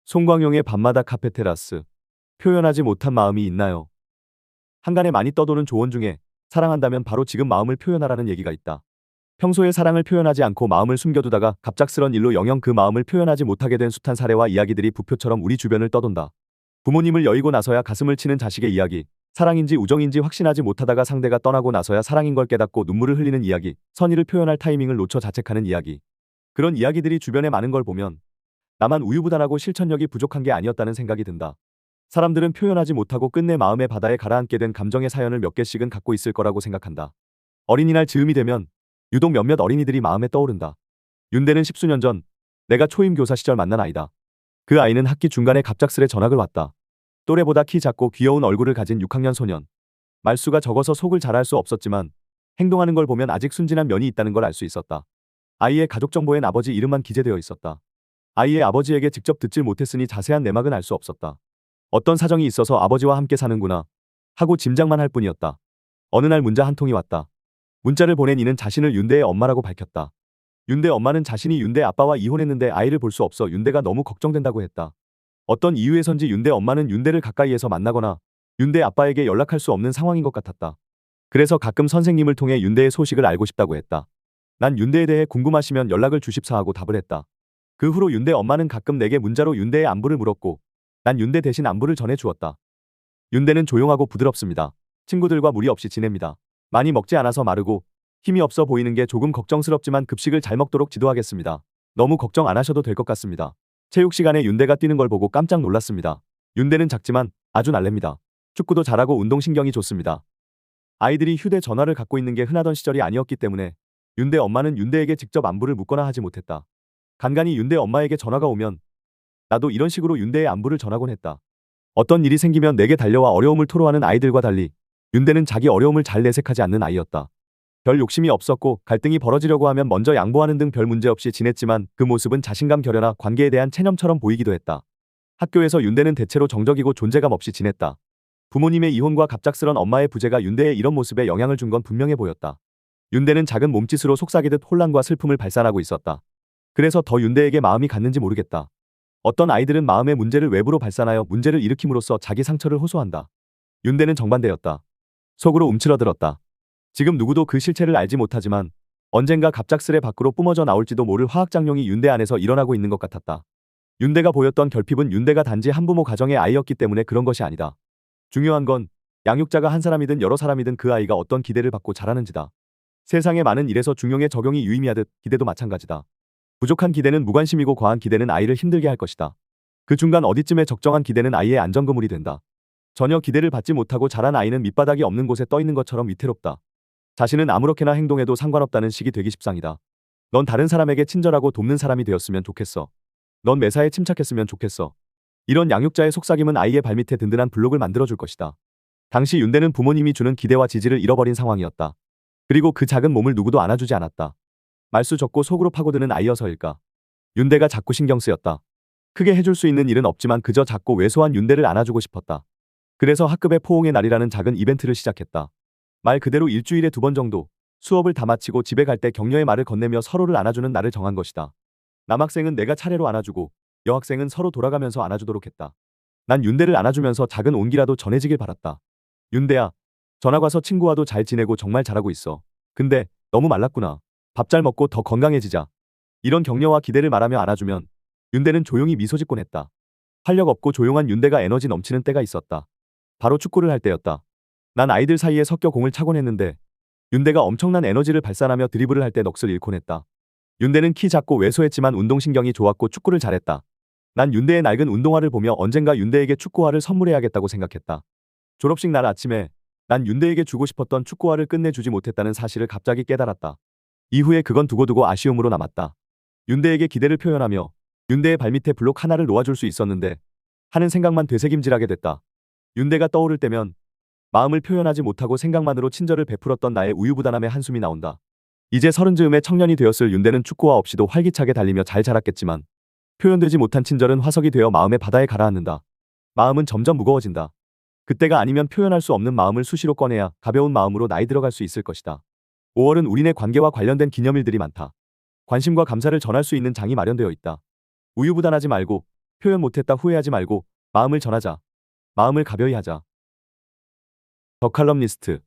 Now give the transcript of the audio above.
송광용의 밤마다 카페테라스. 표현하지 못한 마음이 있나요? 한간에 많이 떠도는 조언 중에 사랑한다면 바로 지금 마음을 표현하라는 얘기가 있다. 평소에 사랑을 표현하지 않고 마음을 숨겨두다가 갑작스런 일로 영영 그 마음을 표현하지 못하게 된 숱한 사례와 이야기들이 부표처럼 우리 주변을 떠돈다. 부모님을 여의고 나서야 가슴을 치는 자식의 이야기, 사랑인지 우정인지 확신하지 못하다가 상대가 떠나고 나서야 사랑인 걸 깨닫고 눈물을 흘리는 이야기, 선의를 표현할 타이밍을 놓쳐 자책하는 이야기. 그런 이야기들이 주변에 많은 걸 보면 나만 우유부단하고 실천력이 부족한 게 아니었다는 생각이 든다. 사람들은 표현하지 못하고 끝내 마음의 바다에 가라앉게 된 감정의 사연을 몇 개씩은 갖고 있을 거라고 생각한다. 어린이날 즈음이 되면 유독 몇몇 어린이들이 마음에 떠오른다. 윤대는 십수년 전 내가 초임 교사 시절 만난 아이다. 그 아이는 학기 중간에 갑작스레 전학을 왔다. 또래보다 키 작고 귀여운 얼굴을 가진 6학년 소년. 말수가 적어서 속을 잘할 수 없었지만 행동하는 걸 보면 아직 순진한 면이 있다는 걸 알 수 있었다. 아이의 가족 정보엔 아버지 이름만 기재되어 있었다. 아이의 아버지에게 직접 듣질 못했으니 자세한 내막은 알 수 없었다. 어떤 사정이 있어서 아버지와 함께 사는구나 하고 짐작만 할 뿐이었다. 어느 날 문자 한 통이 왔다. 문자를 보낸 이는 자신을 윤대의 엄마라고 밝혔다. 윤대 엄마는 자신이 윤대 아빠와 이혼했는데 아이를 볼 수 없어 윤대가 너무 걱정된다고 했다. 어떤 이유에선지 윤대 엄마는 윤대를 가까이에서 만나거나 윤대 아빠에게 연락할 수 없는 상황인 것 같았다. 그래서 가끔 선생님을 통해 윤대의 소식을 알고 싶다고 했다. 난 윤대에 대해 궁금하시면 연락을 주십사 하고 답을 했다. 그 후로 윤대 엄마는 가끔 내게 문자로 윤대의 안부를 물었고 난 윤대 대신 안부를 전해 주었다. 윤대는 조용하고 부드럽습니다. 친구들과 무리 없이 지냅니다. 많이 먹지 않아서 마르고 힘이 없어 보이는 게 조금 걱정스럽지만 급식을 잘 먹도록 지도하겠습니다. 너무 걱정 안 하셔도 될 것 같습니다. 체육 시간에 윤대가 뛰는 걸 보고 깜짝 놀랐습니다. 윤대는 작지만 아주 날렵니다. 축구도 잘하고 운동신경이 좋습니다. 아이들이 휴대전화를 갖고 있는 게 흔하던 시절이 아니었기 때문에 윤대 엄마는 윤대에게 직접 안부를 묻거나 하지 못했다. 간간히 윤대 엄마에게 전화가 오면 나도 이런 식으로 윤대의 안부를 전하곤 했다. 어떤 일이 생기면 내게 달려와 어려움을 토로하는 아이들과 달리 윤대는 자기 어려움을 잘 내색하지 않는 아이였다. 별 욕심이 없었고 갈등이 벌어지려고 하면 먼저 양보하는 등 별 문제 없이 지냈지만 그 모습은 자신감 결여나 관계에 대한 체념처럼 보이기도 했다. 학교에서 윤대는 대체로 정적이고 존재감 없이 지냈다. 부모님의 이혼과 갑작스런 엄마의 부재가 윤대의 이런 모습에 영향을 준 건 분명해 보였다. 윤대는 작은 몸짓으로 속삭이듯 혼란과 슬픔을 발산하고 있었다. 그래서 더 윤대에게 마음이 갔는지 모르겠다. 어떤 아이들은 마음의 문제를 외부로 발산하여 문제를 일으킴으로써 자기 상처를 호소한다. 윤대는 정반대였다. 속으로 움츠러들었다. 지금 누구도 그 실체를 알지 못하지만 언젠가 갑작스레 밖으로 뿜어져 나올지도 모를 화학작용이 윤대 안에서 일어나고 있는 것 같았다. 윤대가 보였던 결핍은 윤대가 단지 한부모 가정의 아이였기 때문에 그런 것이 아니다. 중요한 건 양육자가 한 사람이든 여러 사람이든 그 아이가 어떤 기대를 받고 자라는지다. 세상의 많은 일에서 중용의 적용이 유의미하듯 기대도 마찬가지다. 부족한 기대는 무관심이고 과한 기대는 아이를 힘들게 할 것이다. 그 중간 어디쯤에 적정한 기대는 아이의 안전그물이 된다. 전혀 기대를 받지 못하고 자란 아이는 밑바닥이 없는 곳에 떠 있는 것처럼 위태롭다. 자신은 아무렇게나 행동해도 상관없다는 식이 되기 십상이다. 넌 다른 사람에게 친절하고 돕는 사람이 되었으면 좋겠어. 넌 매사에 침착했으면 좋겠어. 이런 양육자의 속삭임은 아이의 발밑에 든든한 블록을 만들어줄 것이다. 당시 윤대는 부모님이 주는 기대와 지지를 잃어버린 상황이었다. 그리고 그 작은 몸을 누구도 안아주지 않았다. 말수 적고 속으로 파고드는 아이여서일까. 윤대가 자꾸 신경 쓰였다. 크게 해줄 수 있는 일은 없지만 그저 작고 왜소한 윤대를 안아주고 싶었다. 그래서 학급의 포옹의 날이라는 작은 이벤트를 시작했다. 말 그대로 일주일에 2번 정도 수업을 다 마치고 집에 갈 때 격려의 말을 건네며 서로를 안아주는 날을 정한 것이다. 남학생은 내가 차례로 안아주고 여학생은 서로 돌아가면서 안아주도록 했다. 난 윤대를 안아주면서 작은 온기라도 전해지길 바랐다. 윤대야, 전학 와서 친구와도 잘 지내고 정말 잘하고 있어. 근데 너무 말랐구나. 밥 잘 먹고 더 건강해지자. 이런 격려와 기대를 말하며 안아주면 윤대는 조용히 미소 짓곤 했다. 활력 없고 조용한 윤대가 에너지 넘치는 때가 있었다. 바로 축구를 할 때였다. 난 아이들 사이에 섞여 공을 차곤 했는데 윤대가 엄청난 에너지를 발산하며 드리블을 할 때 넋을 잃곤 했다. 윤대는 키 작고 왜소했지만 운동신경이 좋았고 축구를 잘했다. 난 윤대의 낡은 운동화를 보며 언젠가 윤대에게 축구화를 선물해야겠다고 생각했다. 졸업식 날 아침에 난 윤대에게 주고 싶었던 축구화를 끝내 주지 못했다는 사실을 갑자기 깨달았다. 이후에 그건 두고두고 아쉬움으로 남았다. 윤대에게 기대를 표현하며 윤대의 발밑에 블록 하나를 놓아줄 수 있었는데 하는 생각만 되새김질하게 됐다. 윤대가 떠오를 때면 마음을 표현하지 못하고 생각만으로 친절을 베풀었던 나의 우유부단함에 한숨이 나온다. 이제 30즈음의 청년이 되었을 윤대는 축구화 없이도 활기차게 달리며 잘 자랐겠지만 표현되지 못한 친절은 화석이 되어 마음의 바다에 가라앉는다. 마음은 점점 무거워진다. 그때가 아니면 표현할 수 없는 마음을 수시로 꺼내야 가벼운 마음으로 나이 들어갈 수 있을 것이다. 5월은 우리네 관계와 관련된 기념일들이 많다. 관심과 감사를 전할 수 있는 장이 마련되어 있다. 우유부단하지 말고 표현 못했다 후회하지 말고 마음을 전하자. 마음을 가벼이 하자. 더 칼럼니스트.